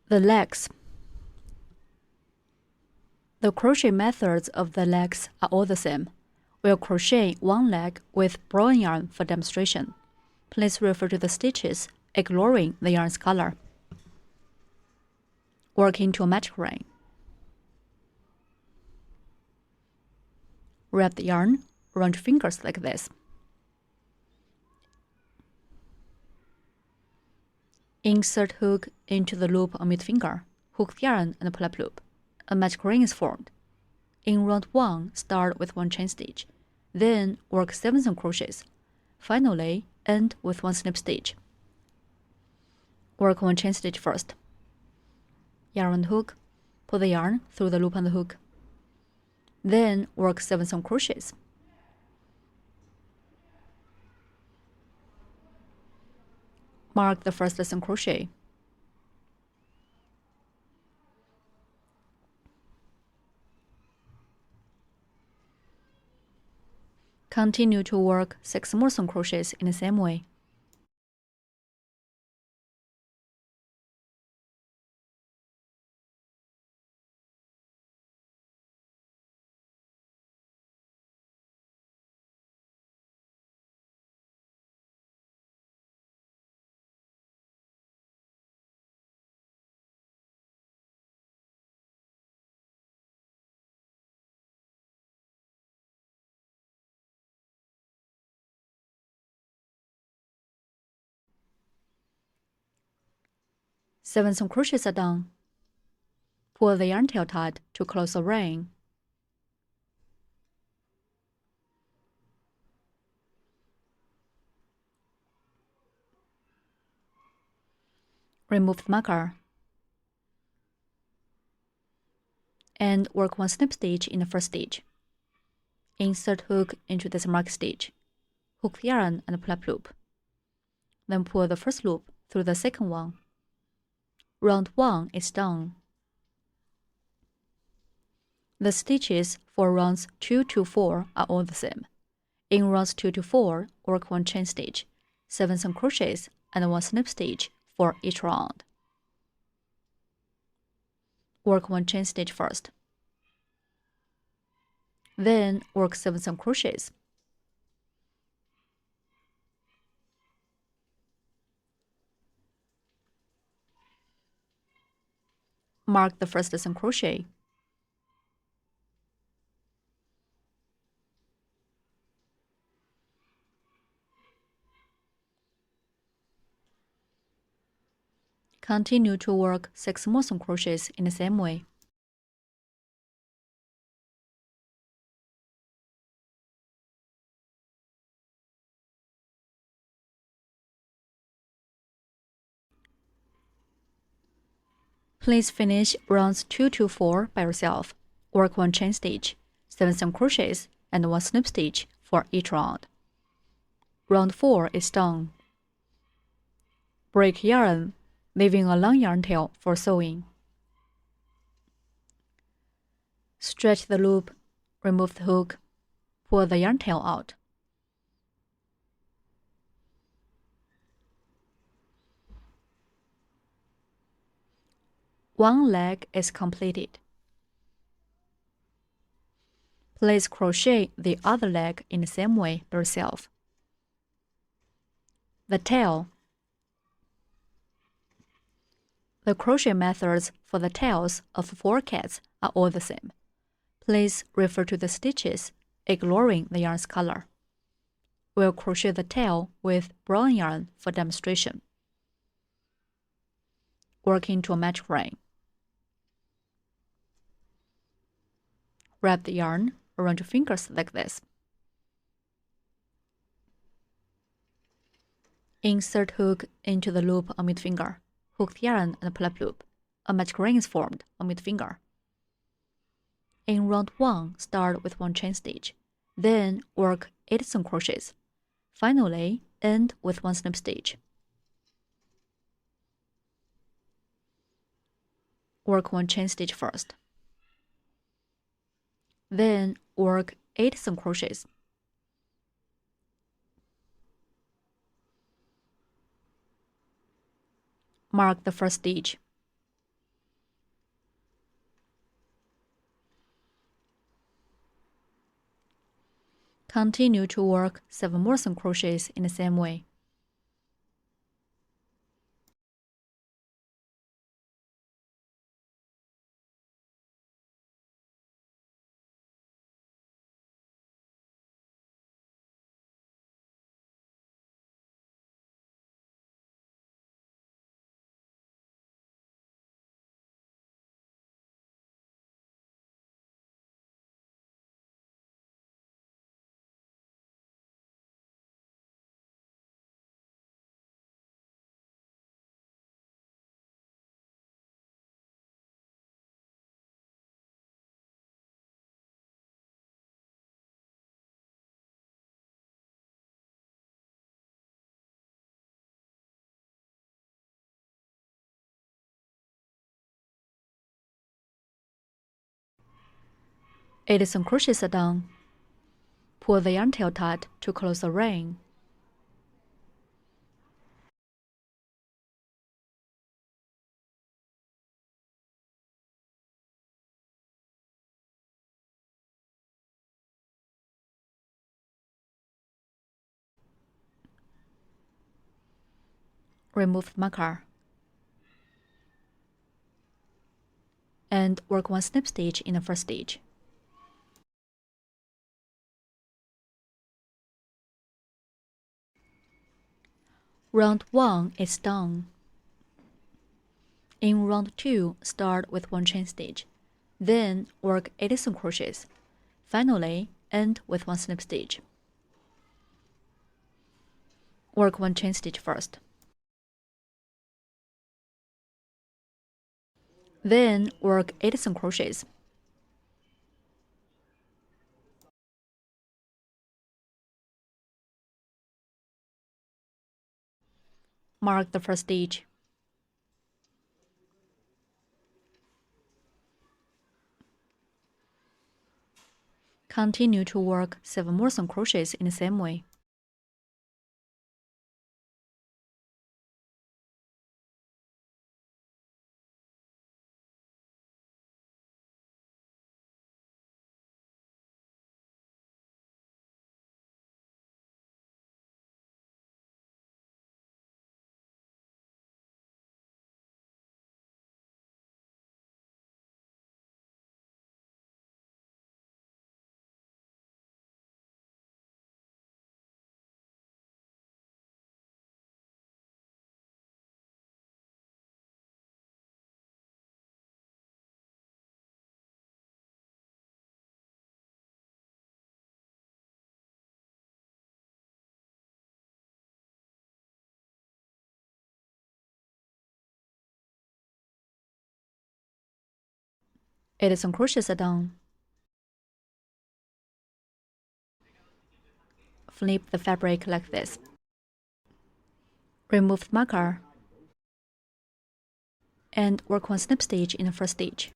The legs. The crochet methods of the legs are all the same. We'll crochet one leg with brown yarn for demonstration. Please refer to the stitches, ignoring the yarn's color. Work into a magic ring. Wrap the yarn around your fingers like this. Insert hook into the loop on middle finger, hook the yarn and pull up loop. A magic ring is formed. In round 1, start with 1 chain stitch, then work 7 single crochets. Finally, end with 1 slip stitch. Work 1 chain stitch first. Yarn on the hook, pull the yarn through the loop on the hook. Then work 7 single crochets. Mark the first single crochet. Continue to work 6 more single crochets in the same way. Seven single crochets are done. Pull the yarn tail tight to close the ring. Remove the marker and work 1 slip stitch in the first stitch. Insert hook into this marked stitch. Hook the yarn and pull up loop. Then pull the first loop through the second one. Round 1 is done. The stitches for rounds 2 to 4 are all the same. In rounds 2 to 4, work 1 chain stitch, 7 single crochets, and 1 slip stitch for each round. Work 1 chain stitch first. Then work 7 single crochets. Mark the first single crochet. Continue to work 6 more single crochets in the same way. Please finish rounds 2 to 4 by yourself. Work 1 chain stitch, 7 single crochets, and 1 slip stitch for each round. Round 4 is done. Break yarn, leaving a long yarn tail for sewing. Stretch the loop, remove the hook, pull the yarn tail out. One leg is completed. Please crochet the other leg in the same way by yourself. The tail. The crochet methods for the tails of 4 cats are all the same. Please refer to the stitches, ignoring the yarn's color. We'll crochet the tail with brown yarn for demonstration. Work into a magic ring. Wrap the yarn around your fingers like this. Insert hook into the loop on middle finger. Hook the yarn and pull up loop. A magic ring is formed on middle finger. In round 1, start with 1 chain stitch, then work 8 single crochets. Finally, end with 1 slip stitch. Work 1 chain stitch first. Then work 8 single crochets. Mark the first stitch. Continue to work 7 more single crochets in the same way. Eight single crochets are done. Pull the yarn tail tight to close the ring. Remove the marker and work 1 slip stitch in the first stitch. Round 1 is done. In round 2, start with 1 chain stitch, then work 8 single crochets. Finally, end with 1 slip stitch. Work 1 chain stitch first. Then work 8 single crochets. Mark the first stitch. Continue to work 7 more single crochets in the same way. Eight single crochets are done. Flip the fabric like this. Remove the marker and work 1 slip stitch in the first stitch.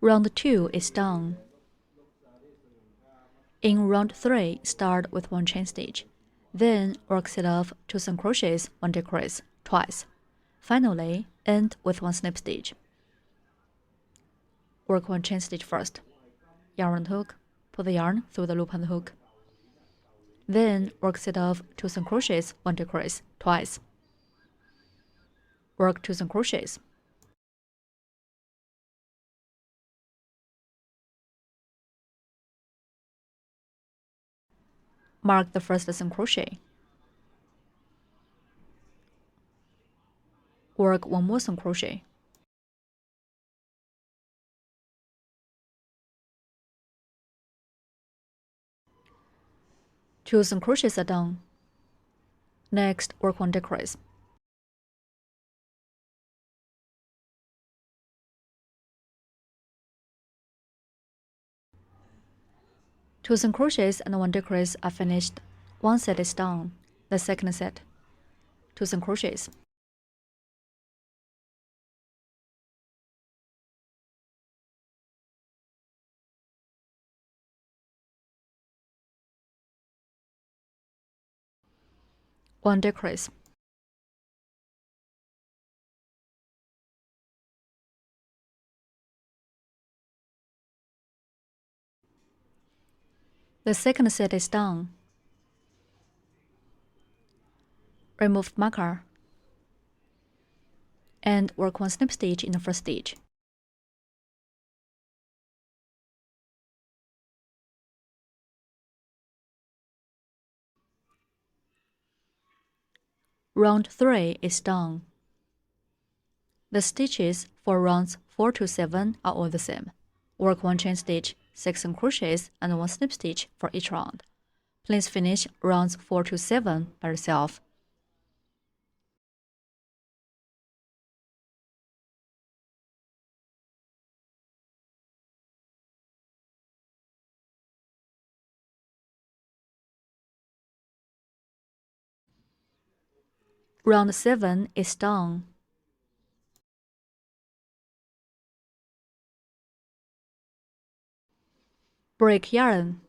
Round 2 is done. In round 3, start with 1 chain stitch, then work set off 2 single crochets, 1 decrease twice. Finally, end with 1 slip stitch. Work 1 chain stitch first. Yarn and hook, pull the yarn through the loop and hook. Then work set off 2 single crochets, 1 decrease twice. Work 2 single crochets. Mark the first single crochet. Work 1 more single crochet. Two single crochets are done. Next, work 1 decrease. Two single crochets and 1 decrease are finished. One set is done. The second set, 2 single crochets. 1 decrease. The second set is done. Remove marker and work 1 snip stitch in the first stitch. Round 3 is done. The stitches for rounds 4 to 7 are all the same. Work 1 chain stitch, 6 crochets, and 1 snip stitch for each round. Please finish rounds 4 to 7 by yourself. Round 7 is done. Break yarn,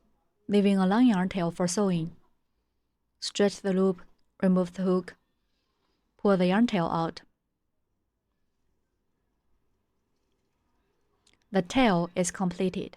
leaving a long yarn tail for sewing. Stretch the loop, remove the hook, pull the yarn tail out. The tail is completed.